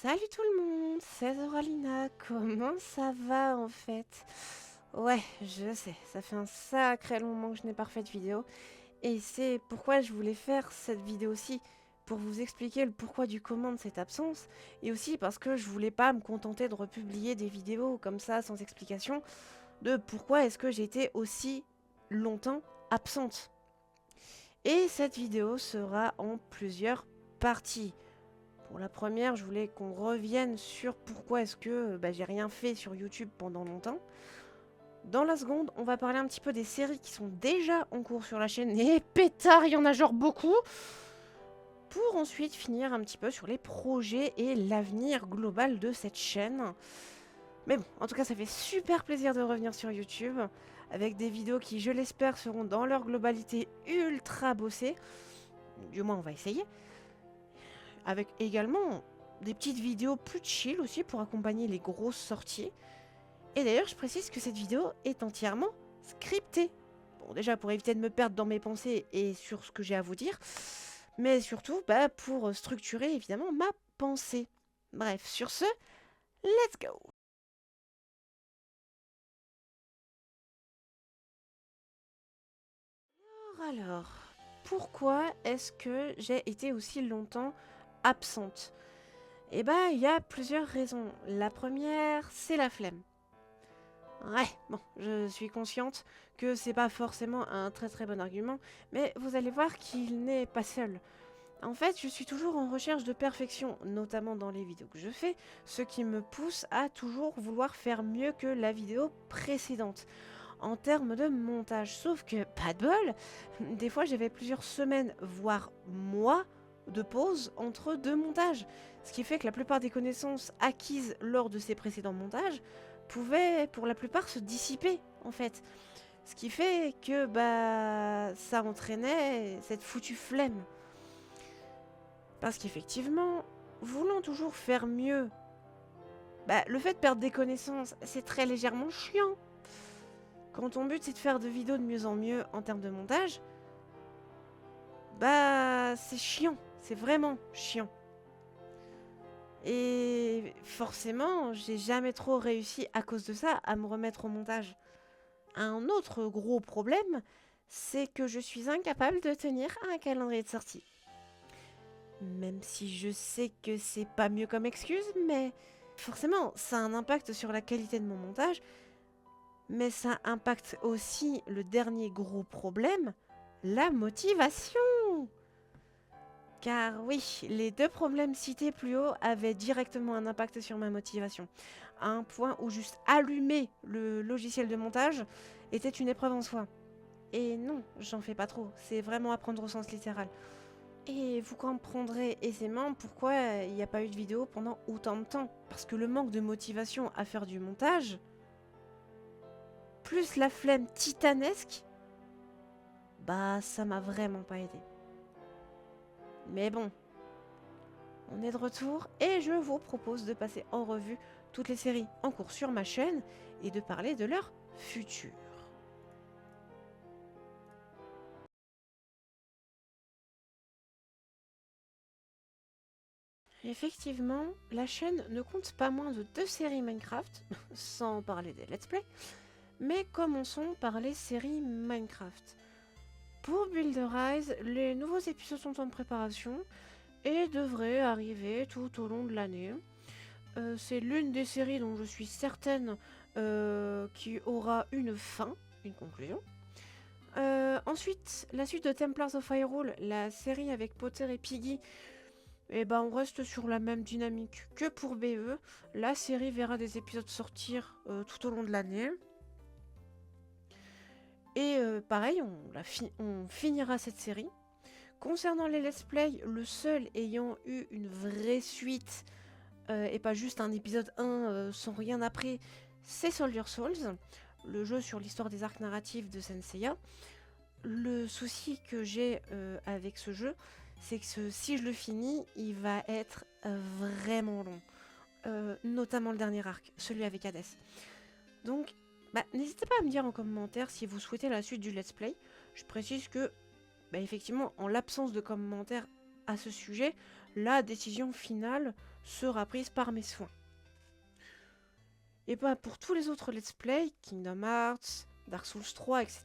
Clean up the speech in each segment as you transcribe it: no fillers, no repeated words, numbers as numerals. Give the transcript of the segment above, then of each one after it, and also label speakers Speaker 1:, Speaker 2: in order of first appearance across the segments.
Speaker 1: Salut tout le monde, c'est Zoralina, comment ça va en fait? Ouais, je sais, ça fait un sacré long moment que je n'ai pas refait de vidéo, et c'est pourquoi je voulais faire cette vidéo-ci, pour vous expliquer le pourquoi du comment de cette absence, et aussi parce que je voulais pas me contenter de republier des vidéos comme ça, sans explication, de pourquoi est-ce que j'étais aussi longtemps absente. Et cette vidéo sera en plusieurs parties. Pour la première, je voulais qu'on revienne sur pourquoi est-ce que j'ai rien fait sur YouTube pendant longtemps. Dans la seconde, on va parler un petit peu des séries qui sont déjà en cours sur la chaîne. Et pétard, il y en a genre beaucoup. Pour ensuite finir un petit peu sur les projets et l'avenir global de cette chaîne. Mais bon, en tout cas, ça fait super plaisir de revenir sur YouTube. Avec des vidéos qui, je l'espère, seront dans leur globalité ultra bossées. Du moins, on va essayer. Avec également des petites vidéos plus chill aussi pour accompagner les grosses sorties. Et d'ailleurs, je précise que cette vidéo est entièrement scriptée. Bon, déjà pour éviter de me perdre dans mes pensées et sur ce que j'ai à vous dire, mais surtout pour structurer évidemment ma pensée. Bref, sur ce, let's go! Alors, pourquoi est-ce que j'ai été aussi longtemps absente? Eh ben, il y a plusieurs raisons. La première, c'est la flemme. Ouais, bon, je suis consciente que c'est pas forcément un très bon argument, mais vous allez voir qu'il n'est pas seul. En fait, je suis toujours en recherche de perfection, notamment dans les vidéos que je fais, ce qui me pousse à toujours vouloir faire mieux que la vidéo précédente, en termes de montage. Sauf que, pas de bol, des fois j'avais plusieurs semaines, voire mois, de pause entre deux montages. Ce qui fait que la plupart des connaissances acquises lors de ces précédents montages pouvaient, pour la plupart, se dissiper, en fait. Ce qui fait que, ça entraînait cette foutue flemme. Parce qu'effectivement, voulant toujours faire mieux, le fait de perdre des connaissances, c'est très légèrement chiant. Quand ton but c'est de faire de vidéos de mieux en mieux en termes de montage, c'est chiant, c'est vraiment chiant. Et forcément, j'ai jamais trop réussi à cause de ça à me remettre au montage. Un autre gros problème, c'est que je suis incapable de tenir un calendrier de sortie. Même si je sais que c'est pas mieux comme excuse, mais forcément, ça a un impact sur la qualité de mon montage, mais ça impacte aussi le dernier gros problème, la motivation. Car oui, les deux problèmes cités plus haut avaient directement un impact sur ma motivation. À un point où juste allumer le logiciel de montage était une épreuve en soi. Et non, j'en fais pas trop, c'est vraiment à prendre au sens littéral. Et vous comprendrez aisément pourquoi il n'y a pas eu de vidéo pendant autant de temps. Parce que le manque de motivation à faire du montage, plus la flemme titanesque, ça m'a vraiment pas aidé. Mais bon, on est de retour et je vous propose de passer en revue toutes les séries en cours sur ma chaîne et de parler de leur futur. Effectivement, la chaîne ne compte pas moins de 2 séries Minecraft, sans parler des let's play, mais commençons par les séries Minecraft. Pour Builder Rise, les nouveaux épisodes sont en préparation et devraient arriver tout au long de l'année. C'est l'une des séries dont je suis certaine qui aura une fin, une conclusion. Ensuite, la suite de Templars of Hyrule, la série avec Potter et Piggy, on reste sur la même dynamique que pour BE. La série verra des épisodes sortir tout au long de l'année. Et pareil, on finira cette série. Concernant les let's play, le seul ayant eu une vraie suite et pas juste un épisode 1 sans rien après, c'est Soldier Souls, le jeu sur l'histoire des arcs narratifs de Senseiya. Le souci que j'ai avec ce jeu, c'est que si je le finis, il va être vraiment long. Notamment le dernier arc, celui avec Hades. Donc, n'hésitez pas à me dire en commentaire si vous souhaitez la suite du let's play. Je précise que, effectivement, en l'absence de commentaires à ce sujet, la décision finale sera prise par mes soins. Et bah pour tous les autres let's play, Kingdom Hearts, Dark Souls 3, etc.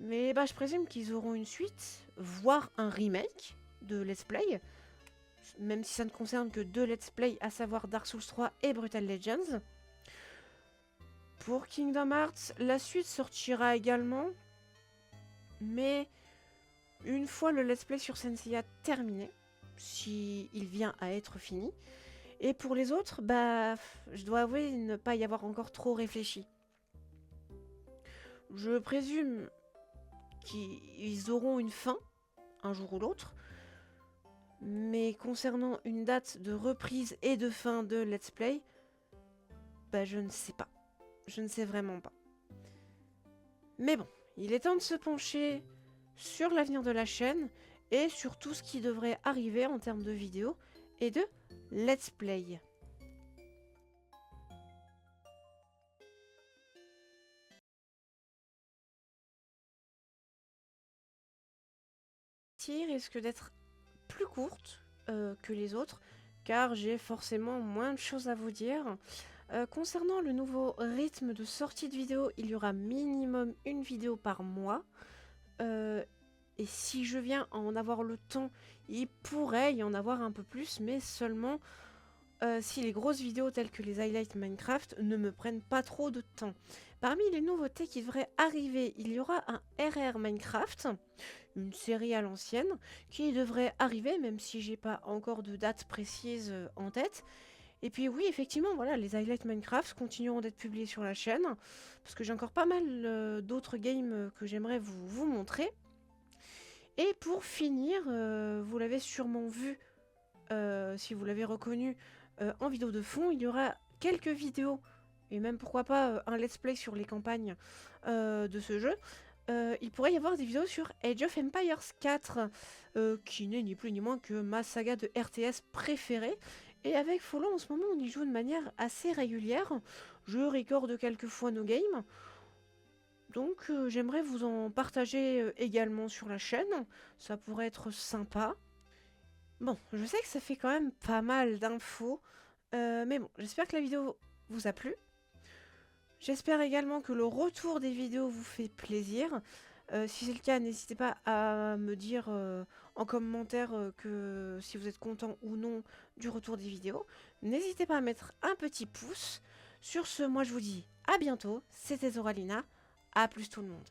Speaker 1: Mais bah je présume qu'ils auront une suite, voire un remake de let's play, même si ça ne concerne que 2 let's play, à savoir Dark Souls 3 et Brutal Legends. Pour Kingdom Hearts, la suite sortira également, mais une fois le let's play sur Senseiya terminé, si il vient à être fini. Et pour les autres, bah, je dois avouer ne pas y avoir encore trop réfléchi. Je présume qu'ils auront une fin, un jour ou l'autre. Mais concernant une date de reprise et de fin de Let's Play, bah je ne sais pas. Je ne sais vraiment pas. Mais bon, il est temps de se pencher sur l'avenir de la chaîne et sur tout ce qui devrait arriver en termes de vidéos et de Let's Play. Celle-ci risque d'être plus courte que les autres, car j'ai forcément moins de choses à vous dire. Concernant le nouveau rythme de sortie de vidéo, il y aura minimum une vidéo par mois. Et si je viens à en avoir le temps, il pourrait y en avoir un peu plus, mais seulement si les grosses vidéos telles que les highlights Minecraft ne me prennent pas trop de temps. Parmi les nouveautés qui devraient arriver, il y aura un RR Minecraft, une série à l'ancienne, qui devrait arriver, même si j'ai pas encore de date précise en tête. Et puis oui, effectivement, voilà, les highlights Minecraft continueront d'être publiés sur la chaîne, parce que j'ai encore pas mal d'autres games que j'aimerais vous montrer. Et pour finir, vous l'avez sûrement vu, si vous l'avez reconnu en vidéo de fond, il y aura quelques vidéos, et même pourquoi pas un let's play sur les campagnes de ce jeu. Il pourrait y avoir des vidéos sur Age of Empires 4, qui n'est ni plus ni moins que ma saga de RTS préférée. Et avec Follow, en ce moment, on y joue de manière assez régulière. Je recorde quelques fois nos games. Donc j'aimerais vous en partager également sur la chaîne. Ça pourrait être sympa. Bon, je sais que ça fait quand même pas mal d'infos. Mais bon, j'espère que la vidéo vous a plu. J'espère également que le retour des vidéos vous fait plaisir. Si c'est le cas, n'hésitez pas à me dire en commentaire que si vous êtes content ou non du retour des vidéos. N'hésitez pas à mettre un petit pouce. Sur ce, moi je vous dis à bientôt. C'était Zoralina. À plus tout le monde.